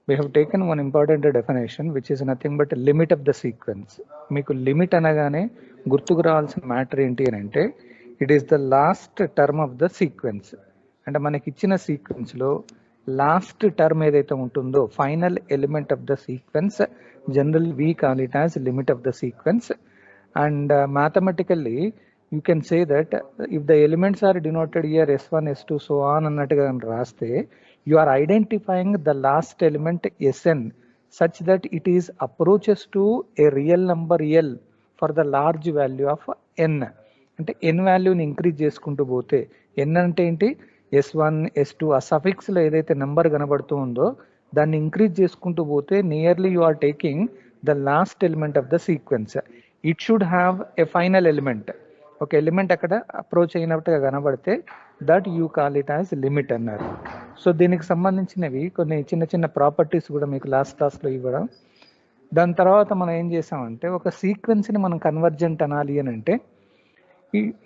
we have taken one important definition which is nothing but limit of the sequence. మీకు limit అనగానే గుర్తుకు రావాల్సిన matter ఏంటి అని అంటే it is the last term of the sequence. అంటే మనకి ఇచ్చిన సీక్వెన్స్లో లాస్ట్ టర్మ్ ఏదైతే ఉంటుందో final element of the sequence general we call it as limit of the sequence. And mathematically you can say that if the elements are denoted here S1, S2 so on అన్నట్టుగా రాస్తే you are identifying the last element Sn such that it is approaches to a real number L for the large value of n. అంటే n వాల్యూని increase చేసుకుంటూ పోతే n అంటే ఏంటి S1, S2 ఆ సఫిక్స్లో ఏదైతే నెంబర్ కనబడుతూ ఉందో దాన్ని ఇంక్రీజ్ చేసుకుంటూ పోతే nearly you are taking the last element of the sequence. It should have a final element. ఒక ఎలిమెంట్ అక్కడ అప్రోచ్ అయినట్టుగా కనబడితే that you call it as limit అన్నారు. సో దీనికి సంబంధించినవి కొన్ని చిన్న చిన్న ప్రాపర్టీస్ కూడా మీకు లాస్ట్ క్లాస్లో ఇవ్వడం. దాని తర్వాత మనం ఏం చేసామంటే ఒక సీక్వెన్స్ని మనం కన్వర్జెంట్ అనాలి అని అంటే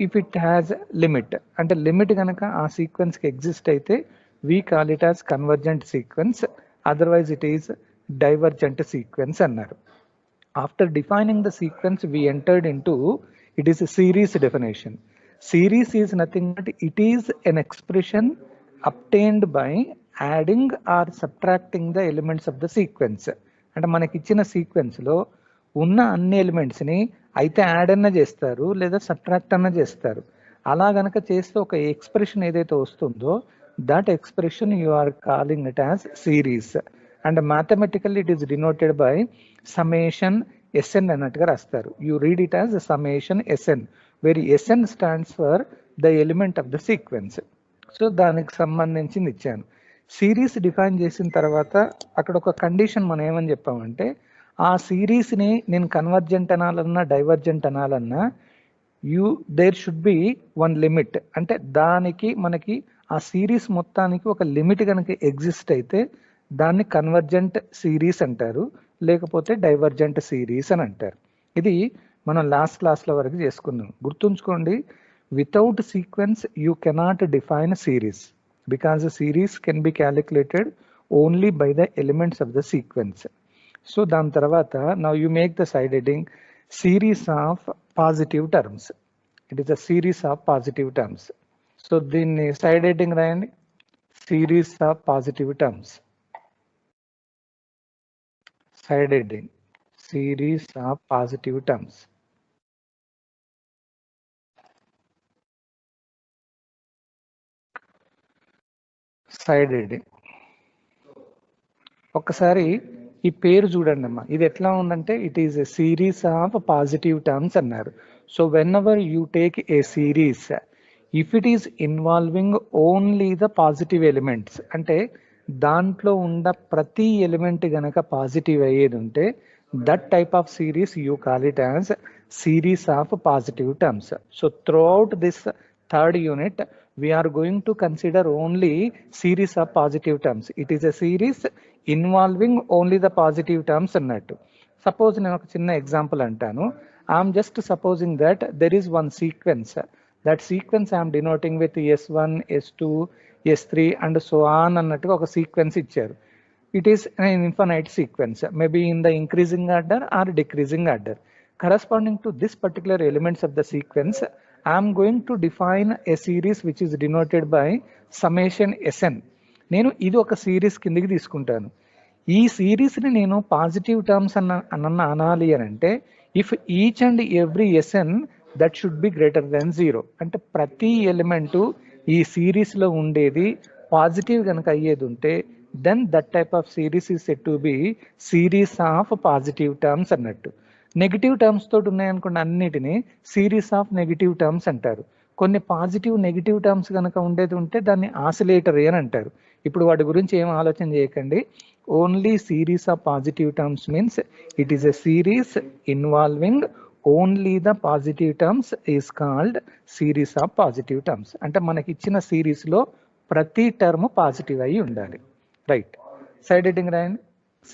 ఇఫ్ ఇట్ హ్యాజ్ లిమిట్ అంటే లిమిట్ కనుక ఆ సీక్వెన్స్కి ఎగ్జిస్ట్ అయితే we call it as convergent sequence, otherwise it is divergent sequence అన్నారు. After defining the sequence, we entered into it is a series definition. Series is nothing but it is an expression obtained by adding or subtracting the elements of the sequence. అంటే మనకి ఇచ్చిన సీక్వెన్స్లో ఉన్న అన్ని ఎలిమెంట్స్ని అయితే add అన్న చేస్తారు లేదా subtract అన్న చేస్తారు. అలా కనుక చేస్తే ఒక ఎక్స్ప్రెషన్ ఏదైతే వస్తుందో that expression you are calling it as series. And mathematically it is denoted by summation Sn అన్నట్టుగా రాస్తారు. You read it as summation Sn where Sn stands for the element of the sequence. So దానికి సంబంధించింది ఇచ్చాను. Series define చేసిన తర్వాత అక్కడ ఒక condition మనం ఏమని చెప్పామంటే ఆ సిరీస్ని నేను కన్వర్జెంట్ అనాలన్నా డైవర్జెంట్ అనాలన్నా there should be one limit. అంటే దానికి మనకి ఆ సిరీస్ మొత్తానికి ఒక లిమిట్ కనుక ఎగ్జిస్ట్ అయితే దాన్ని కన్వర్జెంట్ సిరీస్ అంటారు, లేకపోతే డైవర్జెంట్ సిరీస్ అని అంటారు. ఇది మనం లాస్ట్ క్లాస్లో వరకు చేసుకున్నాం. గుర్తుంచుకోండి, without sequence you cannot define series because series can be calculated only by the elements of the sequence. So దాని తర్వాత now you make the side heading series of positive terms. It is a series of positive terms. So దీన్ని side heading రాయండి, series of positive terms. Side heading series of positive terms. Side heading ఒక్కసారి ఈ పేరు చూడండి అమ్మా, ఇది ఎట్లా ఉందంటే it is a series of positive terms అన్నారు. So whenever you take a series if it is involving only the positive elements అంటే దాంట్లో ఉన్న ప్రతి ఎలిమెంట్ గనక పాజిటివ్ అయ్యేది ఉంటే that type of series you call it as series of positive terms. So throughout this third unit we're going to consider only series of positive terms. It is a series involving only the positive terms అన్నట్టు. Suppose నేను ఒక చిన్న example అంటాను. I'm just supposing that there is one sequence. That sequence I'm denoting with S1, S2, S3 and so on అన్నట్టుగా ఒక sequence ఇచ్చారు. It is an infinite sequence, maybe in the increasing order or decreasing order. Corresponding to this particular elements of the sequence I'm going to define a series which is denoted by summation Sn. నేను ఇది ఒక series కిందికి తీసుకుంటాను. ఈ సిరీస్ని నేను positive terms అనాలి అని అంటే if each and every Sn that should be greater than 0. అంటే ప్రతి ఎలిమెంటు ఈ సిరీస్లో ఉండేది పాజిటివ్ కనుక అయ్యేది ఉంటే then that type of series is set to be series of positive terms అన్నట్టు. నెగిటివ్ టర్మ్స్ తోటి ఉన్నాయనుకోండి అన్నిటిని సిరీస్ ఆఫ్ నెగిటివ్ టర్మ్స్ అంటారు. కొన్ని పాజిటివ్ నెగిటివ్ టర్మ్స్ కనుక ఉండేది ఉంటే దాన్ని ఆసిలేటరీ అని అంటారు. ఇప్పుడు వాటి గురించి ఏం ఆలోచన చేయకండి. Only series of positive terms means it is a series involving only the positive terms is called series of positive terms. అంటే మనకి ఇచ్చిన సిరీస్లో ప్రతి టర్మ్ పాజిటివ్ అయి ఉండాలి. రైట్, సైడ్ హెడ్డింగ్ రాయండి,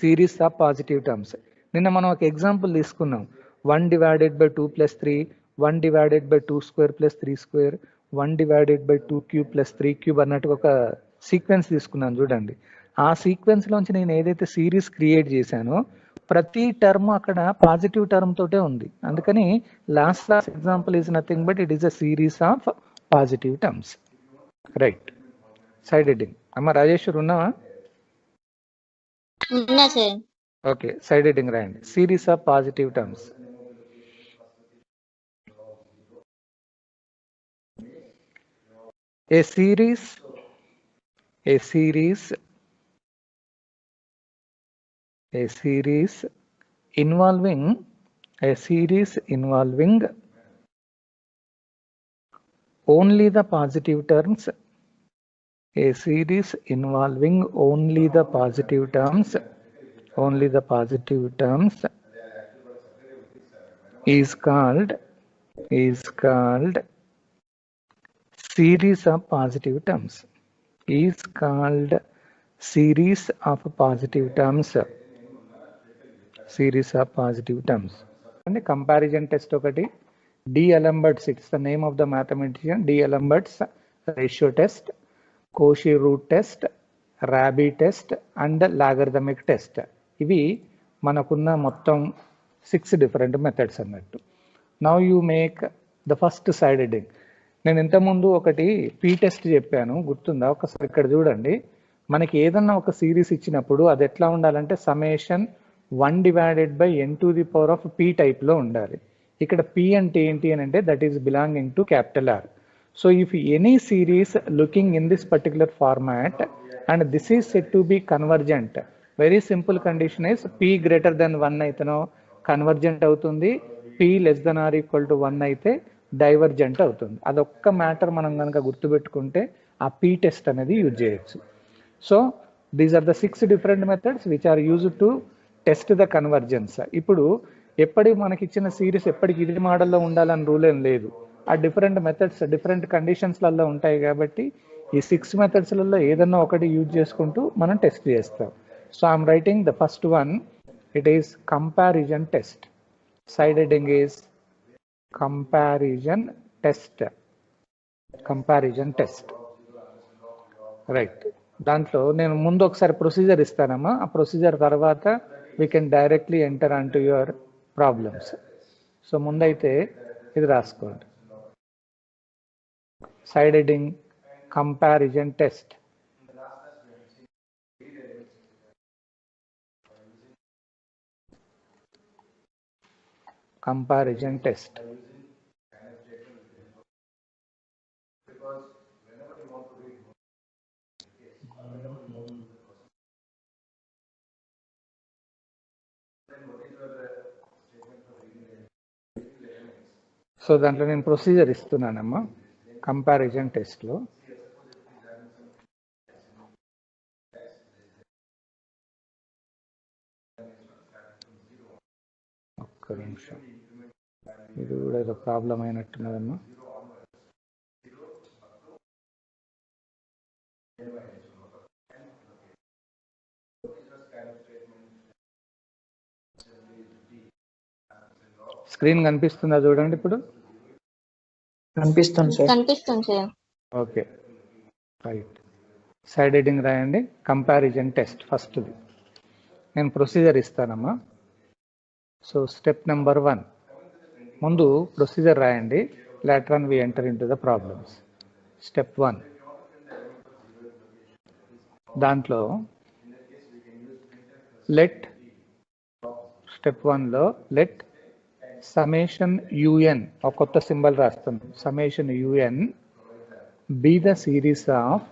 సిరీస్ ఆఫ్ పాజిటివ్ టర్మ్స్. నిన్న మనం ఒక ఎగ్జాంపుల్ తీసుకున్నాం, 1 divided by 2 plus 3, 1 divided by 2 square plus 3 square, 1 divided by 2 cube plus 3 cube అన్నట్టు ఒక సీక్వెన్స్ తీసుకున్నాను చూడండి. ఆ సీక్వెన్స్లోంచి నేను ఏదైతే సిరీస్ క్రియేట్ చేశానో ప్రతి టర్మ్ అక్కడ పాజిటివ్ టర్మ్ తోటే ఉంది. అందుకని last example is nothing but it is a series of positive terms. Right. Side heading. అమ్మ రాజేశ్వర్ ఉన్నావా? ఓకే, సైడ్ హెడ్డింగ్ రాయండి. Series of positive terms. A series involving only the positive terms, a series involving only the positive terms is called series of positive terms. And comparison test ఒకటి, D'Alembert's, it's the name of the mathematician, D'Alembert's ratio test, Cauchy root test, Rabi test and logarithmic test. ఇవి మనకున్న మొత్తం 6 different methods అన్నట్టు. Now you make the first side heading. నేను ఇంతకుముందు ఒకటి P test చెప్పాను, గుర్తుందా? ఒకసారి ఇక్కడ చూడండి. మనకి ఏదన్నా ఒక సిరీస్ ఇచ్చినప్పుడు అది ఎట్లా ఉండాలంటే summation 1 divided by n to the power of p టైప్లో ఉండాలి. ఇక్కడ p అంటే ఏంటి అని అంటే that is belonging to capital R. So if any series looking in this particular format and this is set to be convergent, very simple condition is p greater than 1 అయితేనో convergent అవుతుంది, p less than or equal to 1 అయితే divergent అవుతుంది. అదొక్క matter మనం కనుక గుర్తుపెట్టుకుంటే ఆ P test అనేది యూజ్ చేయొచ్చు. So these are the 6 different methods which are used to test the convergence. ఇప్పుడు ఎప్పటికి మనకి ఇచ్చిన సిరీస్ ఎప్పటికి ఇదే మోడల్లో ఉండాలని రూల్ ఏం లేదు. ఆ డిఫరెంట్ మెథడ్స్ డిఫరెంట్ కండిషన్స్లలో ఉంటాయి కాబట్టి ఈ 6 మెథడ్స్లలో ఏదన్నా ఒకటి యూజ్ చేసుకుంటూ మనం టెస్ట్ చేస్తాం. So I'm writing the first one, it is comparison test. Side heading is comparison test. Right. దాంట్లో నేను ముందు ఒకసారి ప్రొసీజర్ ఇస్తానమ్మా, ఆ ప్రొసీజర్ తర్వాత we can directly enter an to your problems. So ముందైతే ఇది రాసుకోండి. Side heading comparison test. Comparison test. So దాంట్లో నేను ప్రొసీజర్ ఇస్తున్నానమ్మా కంపారిజన్ టెస్ట్లో. ఒక్క నిమిషం, ఇది కూడా ఏదో ప్రాబ్లం అయినట్టున్నదమ్మా. స్క్రీన్ కనిపిస్తుందా చూడండి ఇప్పుడు? కనిపిస్తుంది sir. Okay, right. Side heading రాయండి కంపారిజన్ టెస్ట్ ఫస్ట్ది. నేను ప్రొసీజర్ ఇస్తానమ్మా. సో స్టెప్ నెంబర్ 1, ముందు ప్రొసీజర్ రాయండి, later on we enter into the problems. Step 1, దాంట్లో స్టెప్ 1లో లెట్ సమేషన్ UN, ఒక కొత్త సింబల్ రాస్తాను, summation UN be the series of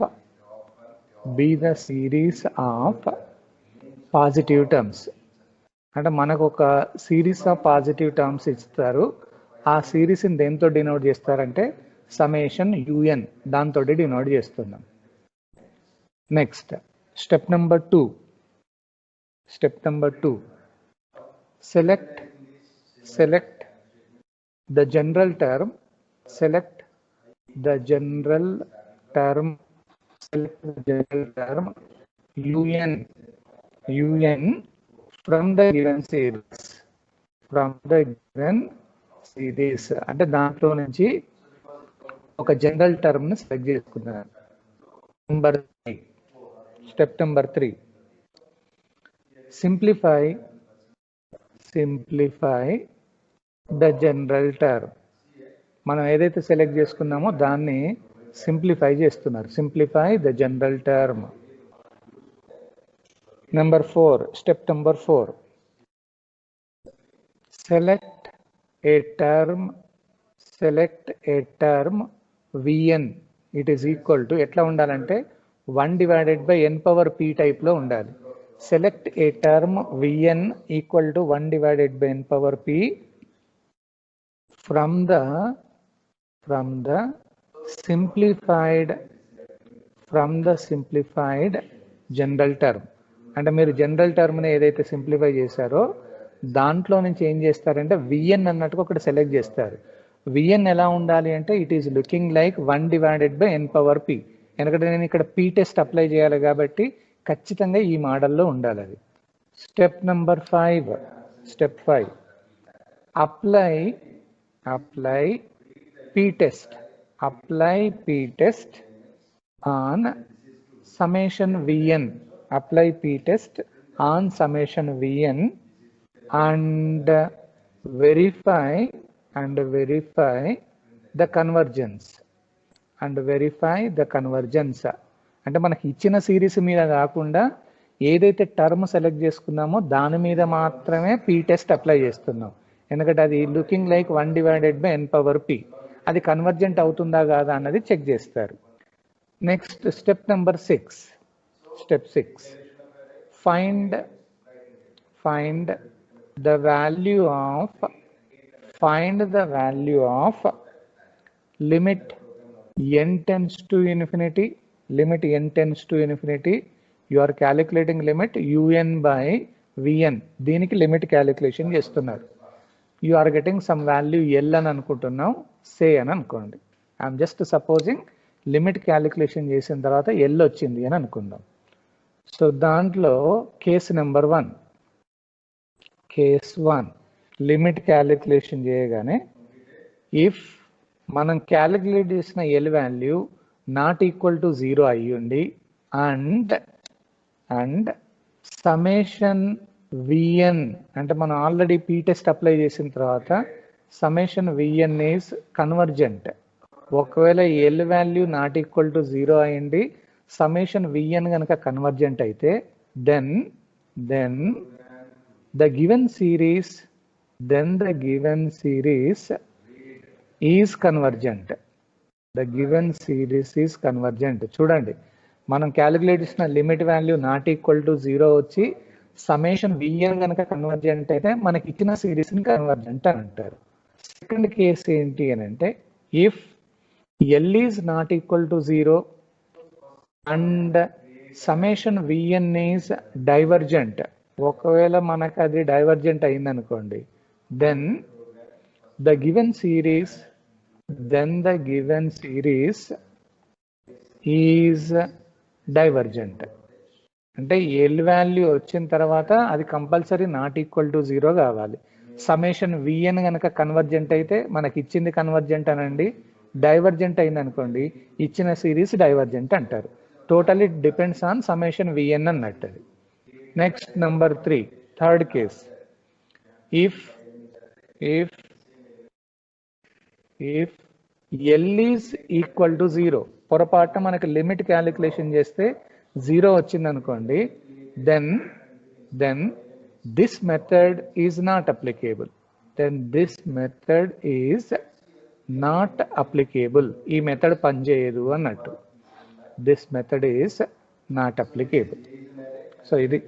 positive terms. అంటే మనకు ఒక సిరీస్ ఆఫ్ పాజిటివ్ టర్మ్స్ ఇస్తారు, ఆ సిరీస్ని దేంతో డినోట్ చేస్తారంటే సమేషన్ UN, దాంతో డినోట్ చేస్తున్నాం. Next step number 2, select the general term UN from the given series. అంటే దాంట్లో నుంచి ఒక జనరల్ టర్మ్ ని సెలెక్ట్ చేసుకున్నాను. Number 3, Step number 3. Simplify the general term. మనం ఏదైతే సెలెక్ట్ చేసుకున్నామో దాన్ని సింప్లిఫై చేస్తున్నారు. Simplify the general term. Number 4. Step number 4. Select a term Vn. It is equal to ఎట్లా ఉండాలంటే 1 divided by n power p type లో ఉండాలి. Select a term Vn equal to 1 divided by n power p from the simplified general term. అంటే మీరు general టర్మ్ని ఏదైతే simplify చేశారో దాంట్లో నుంచి ఏం చేస్తారంటే విఎన్ అన్నట్టుగా ఒకటి సెలెక్ట్ చేస్తారు. విఎన్ ఎలా ఉండాలి అంటే it is looking like 1 divided by n power p. ఎందుకంటే నేను ఇక్కడ పీ టెస్ట్ అప్లై చేయాలి కాబట్టి ఖచ్చితంగా ఈ మోడల్లో ఉండాలి అది. Step number 5. Step 5. Apply P test. Apply P test on summation Vn. Apply p-test on summation Vn and verify the convergence. అంటే మనకి ఇచ్చిన సిరీస్ మీద కాకుండా ఏదైతే టర్మ్ సెలెక్ట్ చేసుకున్నామో దాని మీద మాత్రమే p-test అప్లై చేస్తున్నాం. ఎందుకంటే అది looking like 1 divided by n power p. అది కన్వర్జెంట్ అవుతుందా కాదా అన్నది చెక్ చేస్తారు. Next step number 6. Step 6. Find the value of limit n tends to infinity. Limit n tends to infinity. You are calculating limit un by vn. దీనికి limit calculation చేస్తున్నారు. You are getting some value L అని అనుకుంటున్నాం, say అని అనుకోండి. I'm just supposing limit calculation చేసిన తర్వాత L వచ్చింది అని అనుకుందాం. సో దాంట్లో case number 1. Case 1 limit calculation చేయగానే ఇఫ్ మనం క్యాలిక్యులేట్ చేసిన L value not equal to 0 అయ్యుండి అండ్ సమేషన్ విఎన్ అంటే మనం ఆల్రెడీ పీ టెస్ట్ అప్లై చేసిన తర్వాత సమేషన్ విఎన్ ఈజ్ కన్వర్జెంట్. ఒకవేళ L value not equal to 0 అయ్యింది సమేషన్ విఎన్ కనుక కన్వర్జెంట్ అయితే then the given series is convergent. The given series is convergent. చూడండి మనం క్యాలిక్యులేట్ చేసిన limit value not equal to 0 వచ్చి సమేషన్ విఎన్ కనుక convergent అయితే మనకి ఇచ్చిన సిరీస్ ని కన్వర్జెంట్ అని అంటారు. సెకండ్ కేస్ ఏంటి అని అంటే if L is not equal to 0 and summation VN is divergent. ఒకవేళ మనకు అది డైవర్జెంట్ అయింది అనుకోండి then the given series is divergent. అంటే ఎల్ వాల్యూ వచ్చిన తర్వాత అది కంపల్సరీ నాట్ ఈక్వల్ టు 0 కావాలి. సమేషన్ విఎన్ కనుక కన్వర్జెంట్ అయితే మనకి ఇచ్చింది కన్వర్జెంట్ అనండి, డైవర్జెంట్ అయింది అనుకోండి ఇచ్చిన సిరీస్ డైవర్జెంట్ అంటారు. Total it depends on summation VN అన్నట్టు. Next number 3 third case. If L is equal to 0 పొరపాటున మనకి లిమిట్ క్యాలిక్యులేషన్ చేస్తే 0 వచ్చింది అనుకోండి then this method is not applicable. ఈ మెథడ్ పనిచేయదు అన్నట్టు. This method is not applicable. So ఇది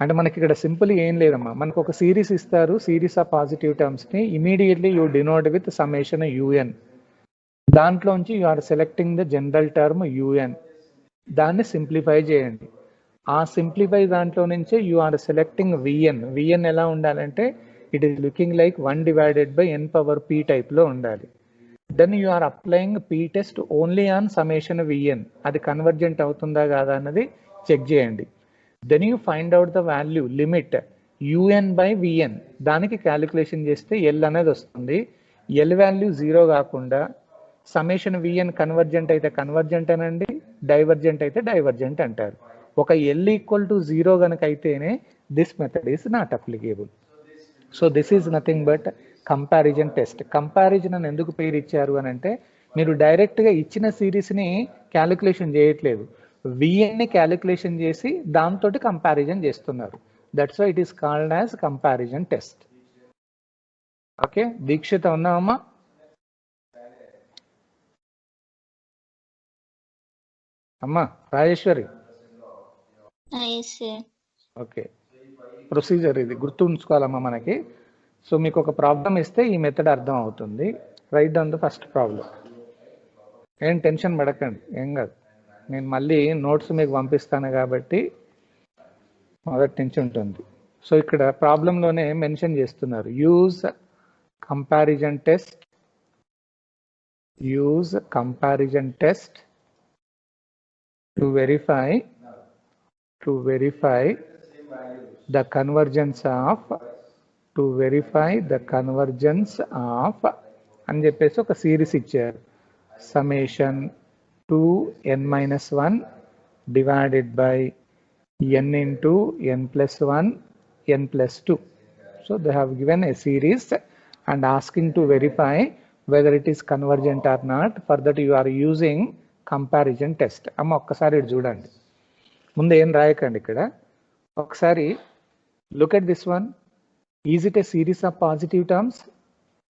అంటే మనకి ఇక్కడ సింపుల్ ఏం లేదమ్మా, మనకు ఒక సిరీస్ ఇస్తారు, సిరీస్ ఆఫ్ పాజిటివ్ టర్మ్స్ని immediately you denote with summation UN. దాంట్లోంచి you are selecting the general term UN. దాన్ని సింప్లిఫై చేయండి. ఆ సింప్లిఫై దాంట్లో నుంచే you are selecting VN. VN ఎలా ఉండాలంటే it is looking like 1 divided by n power p టైప్లో ఉండాలి. Then you are applying P test only on summation VN. అది కన్వర్జెంట్ అవుతుందా కాదా అన్నది చెక్ చేయండి. Then you find out the value limit UN by VN. దానికి calculation చేస్తే L అనేది వస్తుంది. ఎల్ వాల్యూ 0 కాకుండా సమ్మేషన్ విఎన్ కన్వర్జెంట్ అయితే కన్వర్జెంట్ అనండి, డైవర్జెంట్ అయితే డైవర్జెంట్ అంటారు. ఒక L ఈక్వల్ టు 0 కనుక అయితేనే this method is not applicable. So this is nothing but comparison test. Comparison అని ఎందుకు పేరు ఇచ్చారు అని అంటే, మీరు డైరెక్ట్గా ఇచ్చిన సిరీస్ని క్యాలిక్యులేషన్ చేయట్లేదు, విఎన్ని క్యాలిక్యులేషన్ చేసి దాంతో కంపారిజన్ చేస్తున్నారు. That's why it is called as comparison test. Okay, Dikshita ఉన్నామమ్మా? అమ్మా రాజేశ్వరి? ఓకే, ప్రొసీజర్ ఇది గుర్తుంచుకోవాలమ్మా మనకి. సో మీకు ఒక ప్రాబ్లం ఇస్తే ఈ మెథడ్ అర్థం అవుతుంది. Right down the first problem. ఏం టెన్షన్ పడకండి, ఏం కాదు. నేను మళ్ళీ నోట్స్ మీకు పంపిస్తాను కాబట్టి మొదటి నుంచి ఉంటుంది. సో ఇక్కడ ప్రాబ్లంలోనే మెన్షన్ చేస్తున్నారు, use comparison test, use comparison test to verify the convergence of అని చెప్పేసి ఒక సిరీస్ ఇచ్చారు. summation 2n-1 divided by n into n plus 1 n plus 2. So they have given a series and asking to verify whether it is convergent or not. For that you are using comparison test. అమ్మ ఒక్కసారి ఇటు చూడండి, ముందు ఏం రాయకండి ఇక్కడ. ఒకసారి look at this one. Is it A series of positive terms?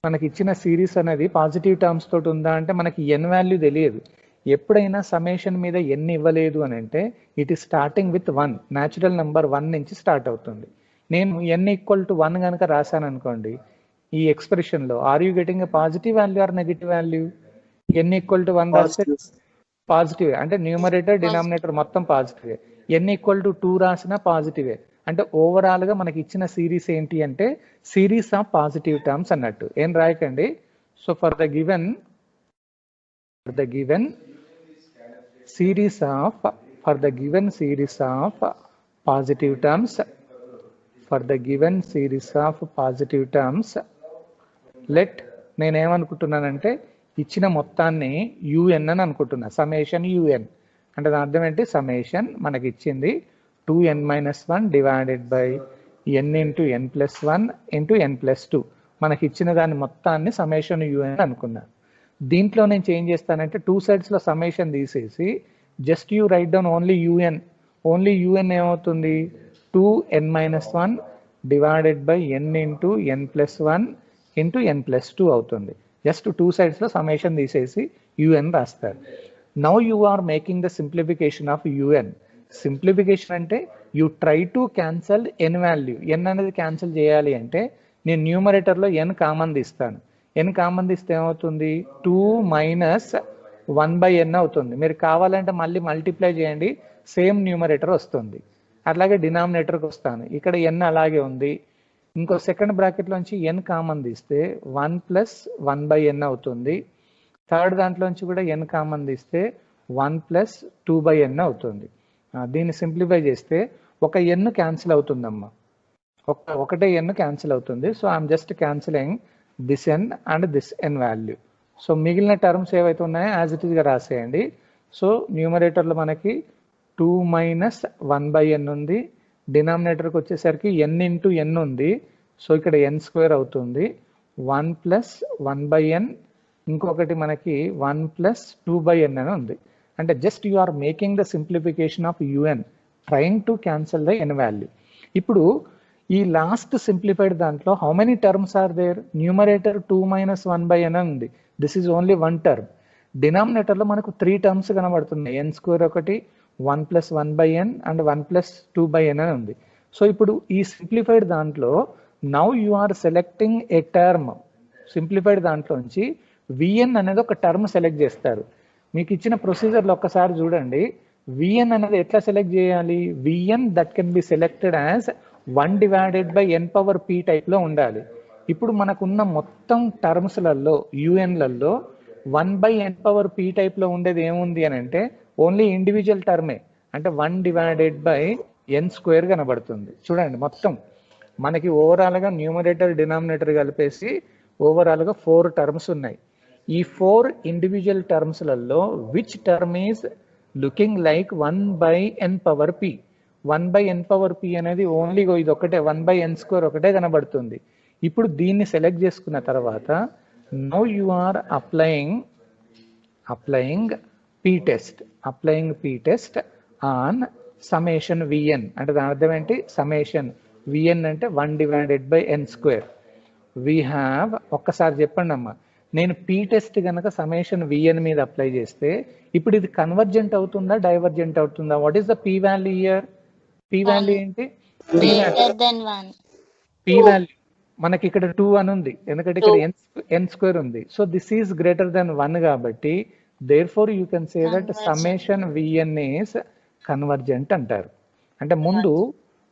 మనకి ఇచ్చిన సిరీస్ అనేది పాజిటివ్ టర్మ్స్ తోటి ఉందా అంటే మనకి ఎన్ వాల్యూ తెలియదు. ఎప్పుడైనా సಮೇషన్ మీద ఎన్ ఇవ్వలేదు అని అంటే it is starting with 1, natural number 1 నుంచి స్టార్ట్ అవుతుంది. నేను n ఈక్వల్ టు 1 కనుక రాశాను అనుకోండి, ఈ ఎక్స్ప్రెషన్లో are you getting a positive value or negative value? n equal to 1 రాస్తే పాజిటివ్, అంటే న్యూమరేటర్ డినామినేటర్ మొత్తం పాజిటివే. n ఈక్వల్ టు 2 రాసిన పాజిటివే. అంటే ఓవరాల్ గా మనకి ఇచ్చిన సిరీస్ ఏంటి అంటే సిరీస్ ఆఫ్ పాజిటివ్ టర్మ్స్ అన్నట్టు. ఏం రాయకండి. So for the given series of positive terms, let నేనేమనుకుంటున్నానంటే ఇచ్చిన మొత్తాన్ని UN అని అనుకుంటున్నా, సಮೇషన్ UN. అంటే దాని అర్థం ఏంటి? సಮೇషన్ మనకి ఇచ్చింది 2n-1 divided by n into n+1 into n+2. మనకి ఇచ్చిన దాని మొత్తాన్ని సಮೇషన్ UN అనుకున్నాను. దీంట్లో నేను చేంజ్ చేస్తానంటే 2 sides సಮೇషన్ తీసేసి just you write down only UN. Only UN ఏమవుతుంది? 2n-1 divided by n into n+1 into n+2 అవుతుంది. జస్ట్ 2 sides సಮೇషన్ తీసేసి UN రాస్తారు. Now you are making the simplification of UN. Simplification అంటే you try to cancel N value. N అనేది cancel చేయాలి అంటే నేను న్యూమరేటర్లో n కామన్ తీస్తాను. n కామన్ తీస్తే ఏమవుతుంది? 2 - 1/n అవుతుంది. మీరు కావాలంటే మళ్ళీ మల్టిప్లై చేయండి, సేమ్ న్యూమరేటర్ వస్తుంది. అట్లాగే డినామినేటర్కి వస్తాను, ఇక్కడ n అలాగే ఉంది. ఇంకో సెకండ్ బ్రాకెట్లోంచి n కామన్ తీస్తే 1 + 1/n అవుతుంది. థర్డ్ దాంట్లోంచి కూడా n కామన్ తీస్తే 1 + 2/n అవుతుంది. దీన్ని సింప్లిఫై చేస్తే ఒక n క్యాన్సిల్ అవుతుందమ్మా, ఒకటే n క్యాన్సిల్ అవుతుంది. So I'm just cancelling this n and this n value. So మిగిలిన టర్మ్స్ ఏవైతే ఉన్నాయో యాజ్ ఇట్ ఈస్గా రాసేయండి. సో న్యూమరేటర్లో మనకి 2 - 1/n ఉంది, డినామినేటర్కి వచ్చేసరికి n ఇంటూ n ఉంది. సో ఇక్కడ n² అవుతుంది. 1 + 1/n, ఇంకొకటి మనకి 1 + 2/n అని ఉంది. అంటే just you are making the simplification of UN, trying to cancel the n value. ఇప్పుడు ఈ లాస్ట్ సింప్లిఫైడ్ దాంట్లో how many terms are there? Numerator 2 - 1/n ఉంది, దిస్ ఈజ్ ఓన్లీ 1 టర్మ్. డినామినేటర్లో మనకు 3 టర్మ్స్ కనబడుతున్నాయి, n² ఒకటి, 1 + 1/n అండ్ 1 + 2/n అని ఉంది. సో ఇప్పుడు ఈ సింప్లిఫైడ్ దాంట్లో now you are selecting a term. Simplified దాంట్లోంచి VN అనేది ఒక టర్మ్ సెలెక్ట్ చేస్తారు. మీకు ఇచ్చిన ప్రొసీజర్లో ఒక్కసారి చూడండి, VN అనేది ఎట్లా సెలెక్ట్ చేయాలి? VN that can be selected as 1 divided by n⁻p టైప్లో ఉండాలి. ఇప్పుడు మనకున్న మొత్తం టర్మ్స్లలో UNలలో 1/n⁻p టైప్లో ఉండేది ఏముంది అని అంటే ఓన్లీ ఇండివిజువల్ టర్మే, అంటే 1 డివైడెడ్ బై n² కనబడుతుంది. చూడండి మొత్తం మనకి ఓవరాల్గా న్యూమరేటర్ డినామినేటర్ కలిపేసి ఓవరాల్గా 4 టర్మ్స్ ఉన్నాయి. ఈ 4 ఇండివిజువల్ టర్మ్స్లలో which term is looking like 1/n⁻p. 1/n⁻p అనేది ఓన్లీ ఇది ఒకటే 1/n² ఒకటే కనబడుతుంది. ఇప్పుడు దీన్ని సెలెక్ట్ చేసుకున్న తర్వాత now you are applying p test on summation vn. అంటే దాని అర్థం ఏంటి? సమేషన్ vn అంటే 1/n². వీ హ్యావ్, ఒక్కసారి చెప్పండి అమ్మా, నేను p టెస్ట్ కనుక సమేషన్ vn మీద అప్లై చేస్తే ఇప్పుడు ఇది కన్వర్జెంట్ అవుతుందా, డైవర్జెంట్ అవుతుందా? What is the p value here? p value ఏంటి? p వాల్యూ మనకి ఇక్కడ 2 అని ఉంది, ఎందుకంటే ఇక్కడ n² ఉంది. So this is greater than 1 కాబట్టి therefore you can say that summation vn is convergent అంటారు. అంటే ముందు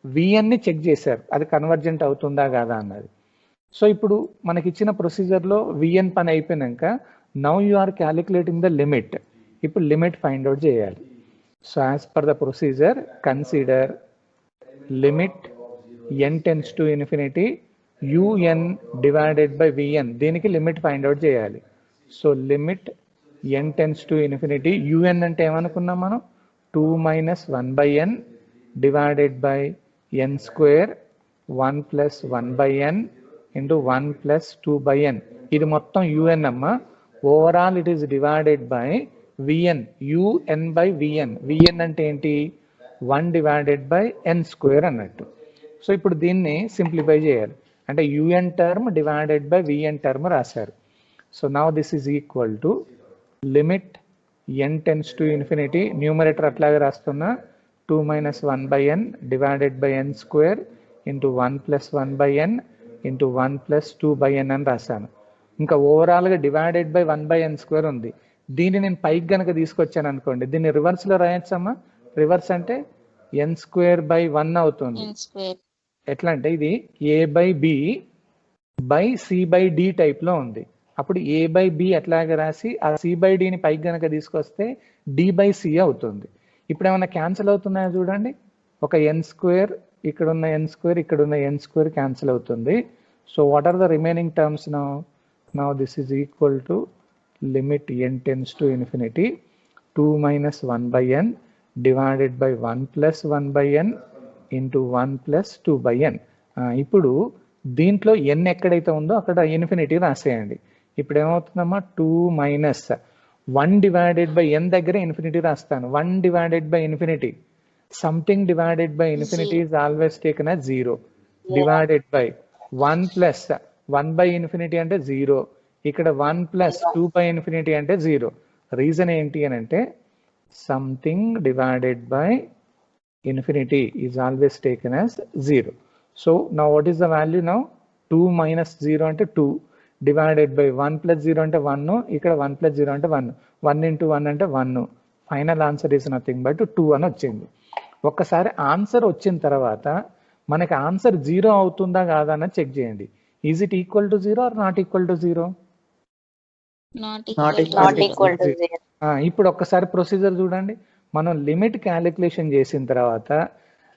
vn ని చెక్ చేశారు, అది కన్వర్జెంట్ అవుతుందా కాదా అన్నది. సో ఇప్పుడు మనకి ఇచ్చిన ప్రొసీజర్లో vn పని అయిపోయినాక now you are calculating the limit. ఇప్పుడు లిమిట్ ఫైండ్ అవుట్ చేయాలి. So as per the procedure consider limit n tends to infinity un divided by vn. దీనికి లిమిట్ ఫైండ్ అవుట్ చేయాలి. So limit n tends to infinity, un అంటే ఏమనుకున్నాం మనం? 2 - 1/n divided by n², 1 + 1/n into 1 + 2/n. ఇది మొత్తం un అమ్మా. Overall it is divided by vn, un/vn. vn అంటే ఏంటి? 1 divided by n² అన్నట్టు. సో ఇప్పుడు దీన్ని సింప్లిఫై చేయాలి, అంటే un term divided by vn term రాశారు. So now this is equal to limit n tends to infinity, numerator అట్లాగే రాస్తున్నా, 2 - 1/n divided by n² into 1 + 1/n into 1 + 2/n అని రాశాను. ఇంకా ఓవరాల్గా డివైడెడ్ బై 1/n² ఉంది. దీన్ని నేను పైకి కనుక తీసుకొచ్చాను అనుకోండి, దీన్ని రివర్స్లో రాయొచ్చమ్మా. రివర్స్ అంటే n²/1 అవుతుంది. ఎట్లా అంటే ఇది a/b బై c/d టైప్లో ఉంది. అప్పుడు a/b అట్లాగే రాసి ఆ c/dని పైకి కనుక తీసుకొస్తే d/c అవుతుంది. ఇప్పుడు ఏమైనా క్యాన్సిల్ అవుతున్నాయో చూడండి, ఒక n² ఇక్కడ ఉన్న n² ఇక్కడ ఉన్న n² క్యాన్సిల్ అవుతుంది. So what are the remaining terms now? Now this is equal to limit n tends to infinity 2 - 1/n divided by 1 + 1/n into 1 + 2/n. ఇప్పుడు దీంట్లో n ఎక్కడైతే ఉందో అక్కడ ఇన్ఫినిటీ రాసేయండి. ఇప్పుడు ఏమవుతుందమ్మా? 2 - 1 divided by n దగ్గర ఇన్ఫినిటీ రాస్తాను. 1 divided by infinity, something divided by infinity is always taken as 0. divided by 1 + 1/infinity అంటే 0. ఇక్కడ 1 + 2/infinity అంటే 0. రీజన్ ఏంటి అని అంటే something divided by infinity is always taken as 0. So now what is the value now? 2 - 0 అంటే 2 divided by 1 + 0 అంటే 1, ఇక్కడ 1 + 0 అంటే 1, 1 into 1 అంటే 1. Final answer is nothing but 2 అని వచ్చింది. ఒక్కసారి ఆన్సర్ వచ్చిన తర్వాత మనకి ఆన్సర్ 0 అవుతుందా కాదా అని చెక్ చేయండి. Is it equal to 0 or not equal to 0? ఇప్పుడు ఒక్కసారి ప్రొసీజర్ చూడండి. మనం లిమిట్ క్యాలిక్యులేషన్ చేసిన తర్వాత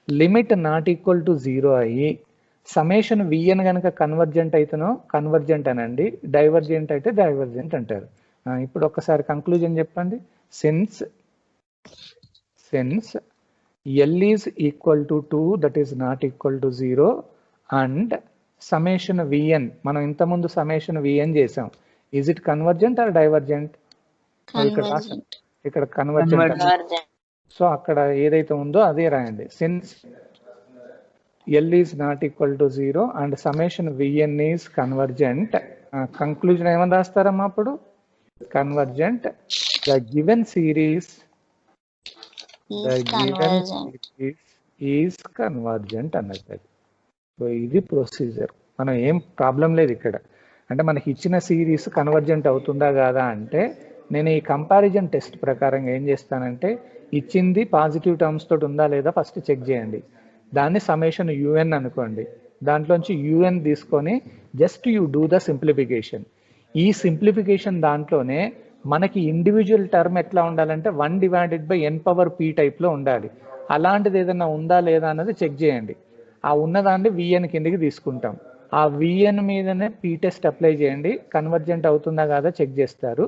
లిమిట్ నాట్ ఈక్వల్ టు 0 అయ్యి సమేషన్ vn కనుక కన్వర్జెంట్ అయితేనో కన్వర్జెంట్ అనండి, డైవర్జెంట్ అయితే డైవర్జెంట్ అంటారు. ఇప్పుడు ఒక్కసారి కంక్లూజన్ చెప్పండి. Since l is equal to 2 that is not equal to 0 and summation vn, మనం ఇంతకుముందు సమేషన్ vn చేసాం, is it convergent or divergent? ఇక్కడ కన్వర్జెంట్. సో అక్కడ ఏదైతే ఉందో అదే రాయండి. Since l is not equal to 0 and summation vn is convergent. Conclusion ఏమని రాస్తారమ్మా అప్పుడు? Convergent. The given series is convergent అన్నది. సో ఇది ప్రొసీజర్. మనం ఏం ప్రాబ్లం లేదు ఇక్కడ. అంటే మనకి ఇచ్చిన సిరీస్ కన్వర్జెంట్ అవుతుందా కాదా అంటే నేను ఈ కంపారిజన్ టెస్ట్ ప్రకారంగా ఏం చేస్తానంటే ఇచ్చింది పాజిటివ్ టర్మ్స్ తోటి ఉందా లేదా ఫస్ట్ చెక్ చేయండి. దాన్ని సమేషన్ un అనుకోండి, దాంట్లోంచి un తీసుకొని just you do the simplification. ఈ సింప్లిఫికేషన్ దాంట్లోనే మనకి ఇండివిజువల్ టర్మ్ ఎట్లా ఉండాలంటే 1 divided by n⁻p టైప్లో ఉండాలి. అలాంటిది ఏదైనా ఉందా లేదా అన్నది చెక్ చేయండి. ఆ ఉన్నదాన్ని vn కిందకి తీసుకుంటాం. ఆ vn మీదనే p టెస్ట్ అప్లై చేయండి, కన్వర్జెంట్ అవుతుందా కాదా చెక్ చేస్తారు.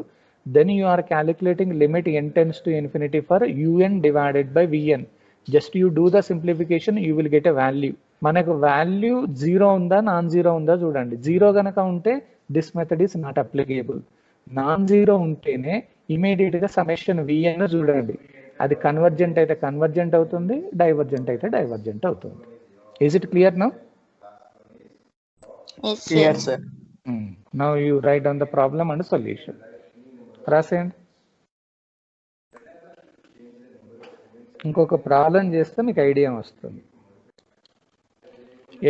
then you are calculating limit n tends to infinity for un divided by vn. Just you do the simplification, you will get a value. మనకు value zero ఉందా non zero ఉందా చూడండి. Zero కనుక ఉంటే this method is not applicable. Non zero ఉంటేనే immediate గా సమెషన్ VN చూడండి, అది కన్వర్జెంట్ అయితే కన్వర్జెంట్ అవుతుంది, డైవర్జెంట్ అయితే డైవర్జెంట్ అవుతుంది. Is it clear now? Clear, sir. Now you write down the problem and solution. రాసేయండి. ఇంకొక ప్రాబ్లం చేస్తే మీకు ఐడియా వస్తుంది.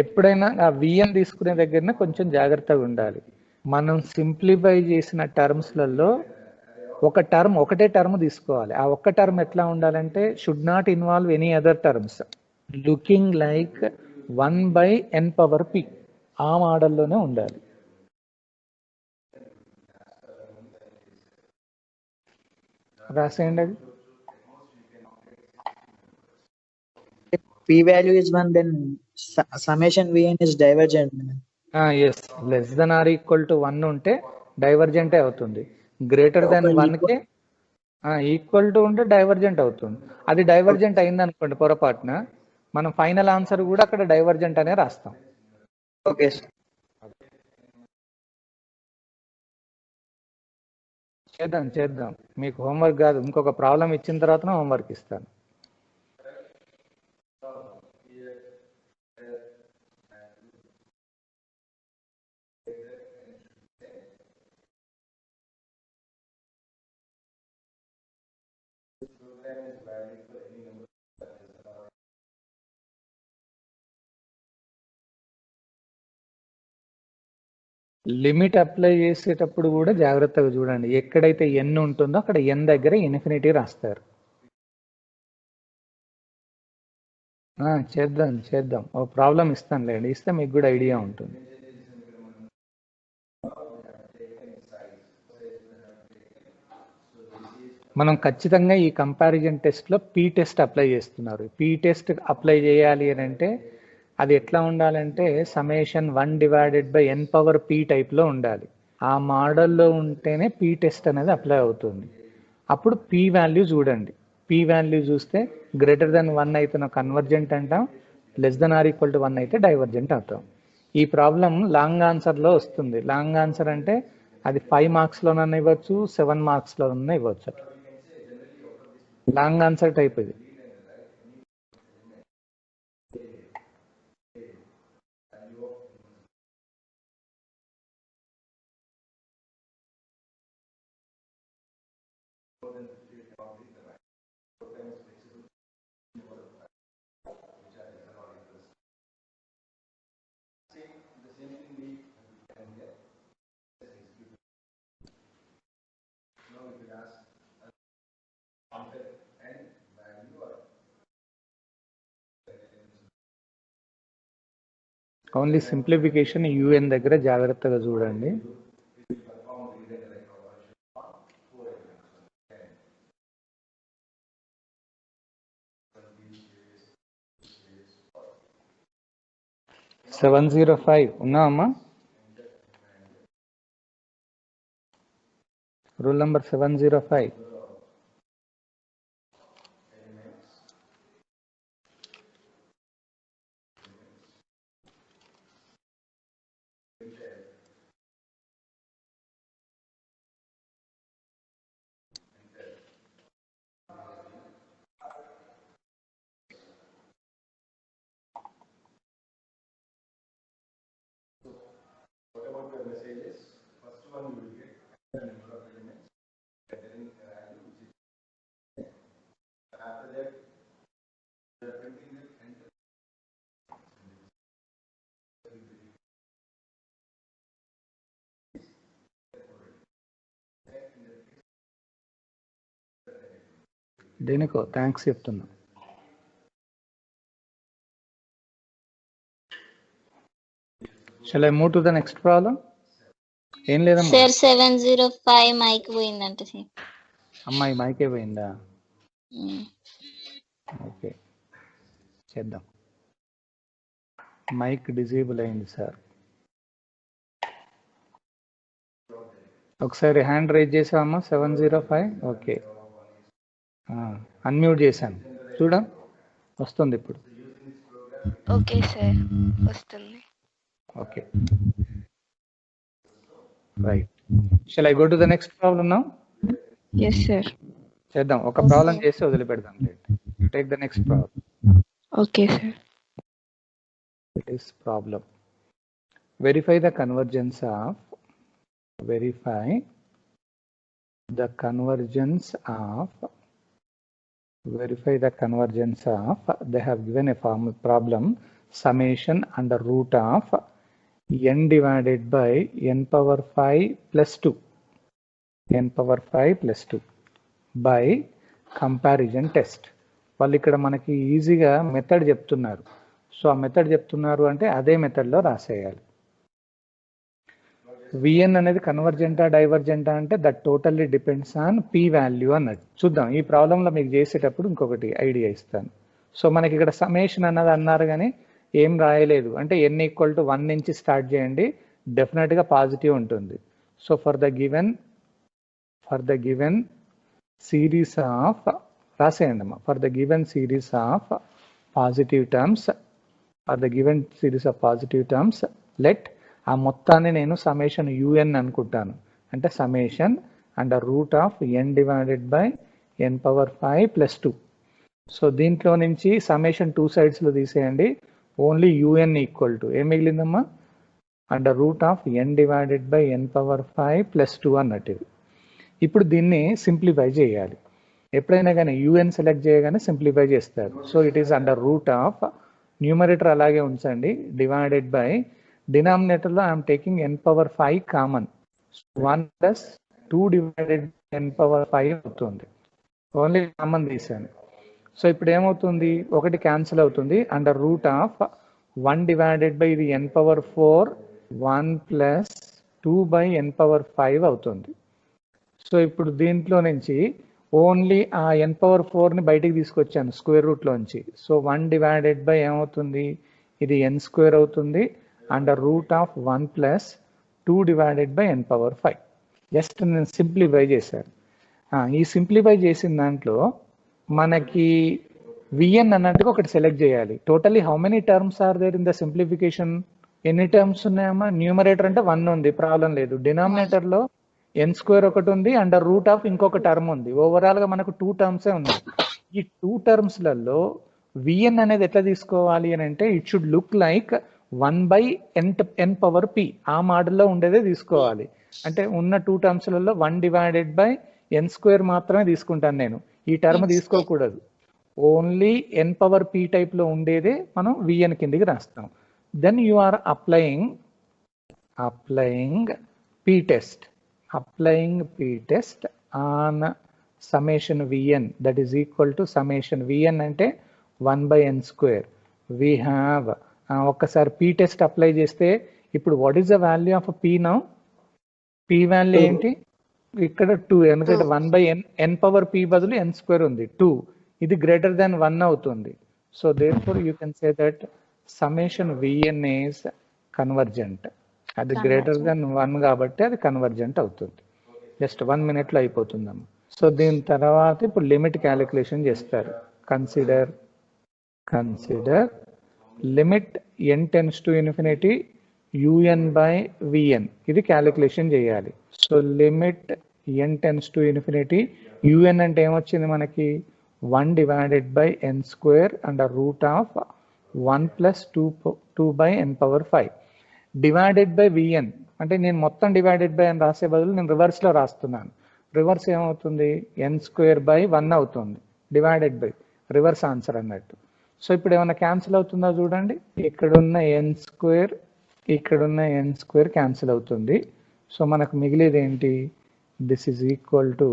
ఎప్పుడైనా ఆ విఎన్ తీసుకునే దగ్గరనే కొంచెం జాగ్రత్తగా ఉండాలి. మనం సింప్లిఫై చేసిన టర్మ్స్లలో ఒక టర్మ్ ఒకటే టర్మ్ తీసుకోవాలి. ఆ ఒక్క టర్మ్ ఎట్లా ఉండాలంటే should not involve any other terms, looking like 1/n⁻p. ఆ మోడల్లోనే ఉండాలి. రాసేయండి అది. P value is 1, then summation Vn is divergent. Yes, less than or equal to 1 ఉంటే డైవర్జెంటే అవుతుంది. గ్రేటర్ దెన్ 1కి ఈక్వల్ టు ఉంటే డైవర్జెంట్ అవుతుంది. అది డైవర్జెంట్ అయింది అనుకోండి పొరపాటున, మనం ఫైనల్ ఆన్సర్ కూడా అక్కడ డైవర్జెంట్ అనే రాస్తాం. Okay sir. చేద్దాం. మీకు హోంవర్క్ కాదు, ఇంకొక ప్రాబ్లం ఇచ్చిన తర్వాత హోంవర్క్ ఇస్తాను. లిమిట్ అప్లై చేసేటప్పుడు కూడా జాగ్రత్తగా చూడండి. ఎక్కడైతే ఎన్ ఉంటుందో అక్కడ ఎన్ దగ్గర ఇన్ఫినిటీ రాస్తారు. చేద్దాం. ఓ ప్రాబ్లం ఇస్తానులేండి, ఇస్తే మీకు కూడా ఐడియా ఉంటుంది. మనం ఖచ్చితంగా ఈ కంపారిజన్ టెస్ట్లో పీ టెస్ట్ అప్లై చేస్తున్నారు. పీ టెస్ట్ అప్లై చేయాలి అని అంటే అది ఎట్లా ఉండాలంటే సಮೇషన్ 1/n⁻p టైప్లో ఉండాలి. ఆ మోడల్లో ఉంటేనే పీ టెస్ట్ అనేది అప్లై అవుతుంది. అప్పుడు పీ వాల్యూ చూడండి. పీ వాల్యూ చూస్తే గ్రేటర్ దెన్ 1 అయితే కన్వర్జెంట్ అంటాం, less than or equal to 1 అయితే డైవర్జెంట్ అవుతాం. ఈ ప్రాబ్లం లాంగ్ ఆన్సర్లో వస్తుంది. లాంగ్ ఆన్సర్ అంటే అది 5 మార్క్స్లోనన్నా ఇవ్వచ్చు, 7 మార్క్స్లోనన్నా ఇవ్వచ్చు. లాంగ్ ఆన్సర్ టైప్ ఇది. ఓన్లీ సింప్లిఫికేషన్ యూఎన్ దగ్గర జాగ్రత్తగా చూడండి. $705 ఉన్నామా? Rule number 705. దేనికో థ్యాంక్స్ చెప్తున్నా. Shall I move to the next problem? ఏం లేదమ్మా. సార్ 705 మైక్ పోయిందంట సార్. అమ్మాయి మైకే పోయిందా? ఓకే, చేద్దాం. మైక్ డిజేబుల్ అయింది సార్. ఒకసారి హ్యాండ్ రైజ్ చేసామా 705. ఓకే, అన్మ్యూట్ చేశాను, చూడ వస్తుంది ఇప్పుడు. ఓకే సార్, వస్తుంది. Okay, right. Shall I go to the next problem now? Yes sir. చేద్దాం, ఒక ప్రాబ్లం చేసి వదిలిపెడదాం. Take the next problem. Okay sir. It is problem. Verify the convergence of they have given a problem summation under root of n divided by n power 5 plus 2 by comparison test. వాళ్ళు ఇక్కడ మనకి ఈజీగా method చెప్తున్నారు. So ఆ method చెప్తున్నారు అంటే అదే మెథడ్లో రాసేయాలి. విఎన్ అనేది కన్వర్జెంటా డైవర్జెంటా అంటే that totally depends on P value అన్నట్టు. చూద్దాం, ఈ ప్రాబ్లంలో మీకు చేసేటప్పుడు ఇంకొకటి ఐడియా ఇస్తాను. సో మనకి ఇక్కడ సಮೇషన్ అన్నది అన్నారు కానీ ఏం రాయలేదు. అంటే n ఈక్వల్ టు 1 నుంచి స్టార్ట్ చేయండి, డెఫినెట్గా పాజిటివ్ ఉంటుంది. So for the given series of రాసేయండి అమ్మా. For the given series of positive terms let ఆ మొత్తాన్ని నేను సಮೇషన్ యుఎన్ అనుకుంటాను. అంటే summation under root of n divided by N power 5 plus 2. So దీంట్లో నుంచి సಮೇషన్ 2 సైడ్స్లో తీసేయండి. ఓన్లీ యుఎన్ ఈక్వల్ టు ఏం మిగిలిందమ్మా? Under root of n divided by N power 5 plus 2 అన్నట్టు. ఇప్పుడు దీన్ని సింప్లిఫై చేయాలి. ఎప్పుడైనా కానీ యుఎన్ సెలెక్ట్ చేయగానే సింప్లిఫై చేస్తారు. So it is under root of numerator అలాగే ఉంచండి, డివైడెడ్ బై డినామినేటర్లో I'm taking n power 5 common, 1 plus 2 divided n power 5 అవుతుంది. ఓన్లీ కామన్ తీసాను. సో ఇప్పుడు ఏమవుతుంది? ఒకటి క్యాన్సిల్ అవుతుంది. Under root of 1 divided by ఇది n power 4, 1 plus 2 by N power 5 అవుతుంది. సో ఇప్పుడు దీంట్లో నుంచి ఓన్లీ ఆ ఎన్ పవర్ 4ని బయటికి తీసుకొచ్చాను స్క్వేర్ రూట్లోంచి. సో 1 డివైడెడ్ బై ఏమవుతుంది? ఇది ఎన్ స్క్వేర్ అవుతుంది. Under root of 1 plus 2 divided by N power 5. Just నేను సింప్లిఫై చేశాను. ఈ సింప్లిఫై చేసిన దాంట్లో మనకి విఎన్ అన్నట్టుగా ఒకటి సెలెక్ట్ చేయాలి. Totally how many terms are there in the simplification? ఎన్ని టర్మ్స్ ఉన్నాయమ్మా? న్యూమరేటర్ అంటే 1 ఉంది, ప్రాబ్లం లేదు. డినామినేటర్లో ఎన్ స్క్వేర్ ఒకటి ఉంది, అండర్ రూట్ ఆఫ్ ఇంకొక టర్మ్ ఉంది. ఓవరాల్గా మనకు 2 టర్మ్సే ఉన్నాయి. ఈ 2 టర్మ్స్లలో విఎన్ అనేది ఎట్లా తీసుకోవాలి అని అంటే it should look like 1 by N power P. ఆ మోడల్లో ఉండేదే తీసుకోవాలి. అంటే ఉన్న 2 టర్మ్స్లలో 1 డివైడెడ్ బై ఎన్ స్క్వేర్ మాత్రమే తీసుకుంటాను నేను. ఈ టర్మ్ తీసుకోకూడదు. ఓన్లీ ఎన్ పవర్ పి టైప్లో ఉండేదే మనం విఎన్ కిందికి రాస్తాం. Then you are applying P test. Applying p test on summation vn, that is equal to summation vn అంటే 1 by n square. We have ఒక్కసారి p test అప్లై చేస్తే ఇప్పుడు what is the value of p now? p value ఏంటి? ఇక్కడ 2, ఎందుకంటే 1 by n power p బదులు n square ఉంది, 2. ఇది గ్రేటర్ దాన్ 1 అవుతుంది. So therefore you can say that summation vn is convergent. అది గ్రేటర్ దాన్ 1 కాబట్టి అది కన్వర్జెంట్ అవుతుంది. Just 1 minute అయిపోతుందమ్మా. సో దీని తర్వాత ఇప్పుడు లిమిట్ క్యాలిక్యులేషన్ చేస్తారు. Consider limit n tends to infinity un by vn. ఇది క్యాలిక్యులేషన్ చేయాలి. So limit n tends to infinity un అంటే ఏమొచ్చింది మనకి? 1 divided by n square under root of 1 plus 2 by n power 5 divided by VN. అంటే నేను మొత్తం divided by అని రాసే బదులు నేను రివర్స్లో రాస్తున్నాను. రివర్స్ ఏమవుతుంది? ఎన్ స్క్వేర్ బై 1 అవుతుంది, డివైడెడ్ బై రివర్స్ ఆన్సర్ అన్నట్టు. సో ఇప్పుడు ఏమైనా క్యాన్సిల్ అవుతుందో చూడండి. ఇక్కడున్న ఎన్ స్క్వేర్ క్యాన్సిల్ అవుతుంది. సో మనకు మిగిలేది ఏంటి? This is equal to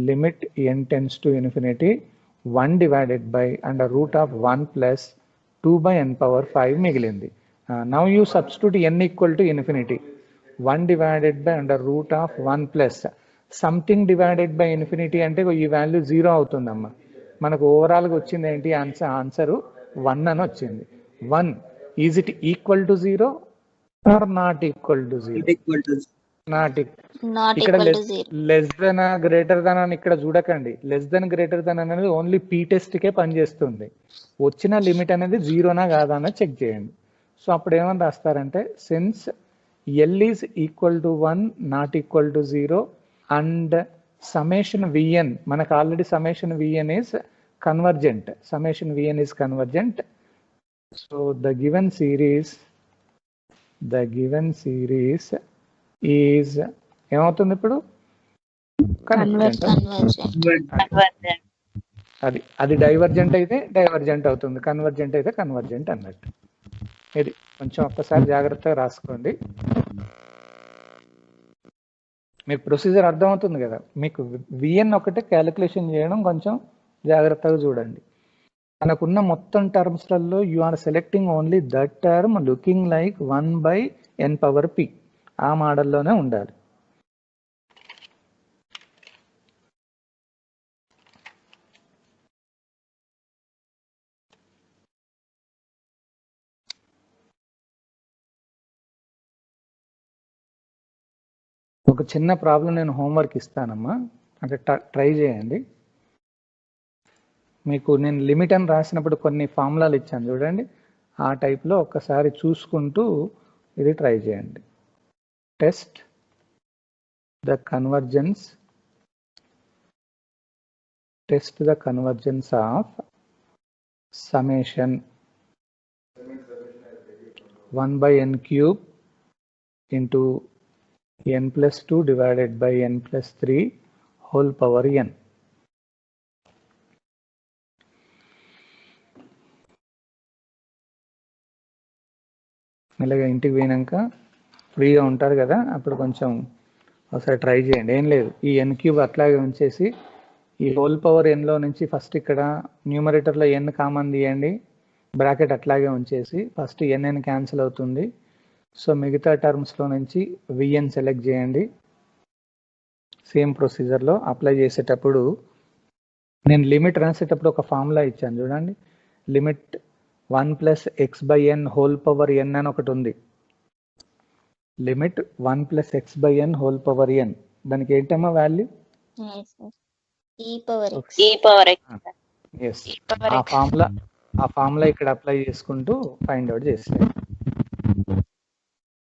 limit n tends to infinity 1 divided by under root of 1 plus 2 by N power 5 మిగిలింది. Now you substitute n equal to infinity. 1 divided by under root of 1 plus something divided by infinity అంటే ఈ value 0 అవుతుందమ్మా. మనకు ఓవరాల్గా వచ్చింది ఏంటి? Answer 1 అని వచ్చింది. 1 is it equal to 0 or not equal to 0? Not not ఇక్కడ equal to 0. Less than greater than అని ఇక్కడ చూడకండి. లెస్ దెన్ గ్రేటర్ దెన్ అనేది ఓన్లీ పీ టెస్ట్ కే పనిచేస్తుంది. వచ్చిన లిమిట్ అనేది జీరోనా కాదా అని చెక్ చేయండి. సో అప్పుడు ఏమని రాస్తారంటే since l is equal to 1 not equal to 0 and summation vn, మనకు already summation vn is convergent, summation vn is convergent. So the given series is ఏమవుతుంది ఇప్పుడు Convergent. అది డైవర్జెంట్ అయితే డైవర్జెంట్ అవుతుంది, కన్వర్జెంట్ అయితే కన్వర్జెంట్ అన్నట్టు. ఇది కొంచెం ఒక్కసారి జాగ్రత్తగా రాసుకోండి. మీకు ప్రొసీజర్ అర్థమవుతుంది కదా. మీకు విఎన్ ఒకటే క్యాలిక్యులేషన్ చేయడం కొంచెం జాగ్రత్తగా చూడండి. మనకున్న మొత్తం టర్మ్స్లలో you are selecting only that term looking like 1/n⁻p. ఆ మోడల్లోనే ఉండాలి. ఒక చిన్న ప్రాబ్లం నేను హోంవర్క్ ఇస్తానమ్మా, అంటే ట్రై చేయండి. మీకు నేను లిమిట్ అని రాసినప్పుడు కొన్ని ఫార్ములాలు ఇచ్చాను చూడండి, ఆ టైప్లో ఒక్కసారి చూసుకుంటూ ఇది ట్రై చేయండి. Test the convergence of summation 1/n³ into n+2 divided by n+3 whole power n. మెల్లగా ఇంటికి పోయినాక ఫ్రీగా ఉంటారు కదా, అప్పుడు కొంచెం ఒకసారి ట్రై చేయండి. ఏం లేదు, ఈ n³ అట్లాగే ఉంచేసి ఈ హోల్ పవర్ nలో నుంచి ఫస్ట్ ఇక్కడ న్యూమరేటర్లో n కామన్ తీయండి, బ్రాకెట్ అట్లాగే ఉంచేసి ఫస్ట్ n క్యాన్సిల్ అవుతుంది. సో మిగతా టర్మ్స్లో నుంచి విఎన్ సెలెక్ట్ చేయండి. సేమ్ ప్రొసీజర్లో అప్లై చేసేటప్పుడు నేను లిమిట్ రాసేటప్పుడు ఒక ఫార్ములా ఇచ్చాను చూడండి, limit 1+x/n whole power n అని ఒకటి ఉంది. Limit 1+x/n whole power n, దానికి ఏంటమ్మా వాల్యూ? ఆ ఫార్ములా ఇక్కడ అప్లై చేసుకుంటూ ఫైండ్ అవుట్ చేసేయండి.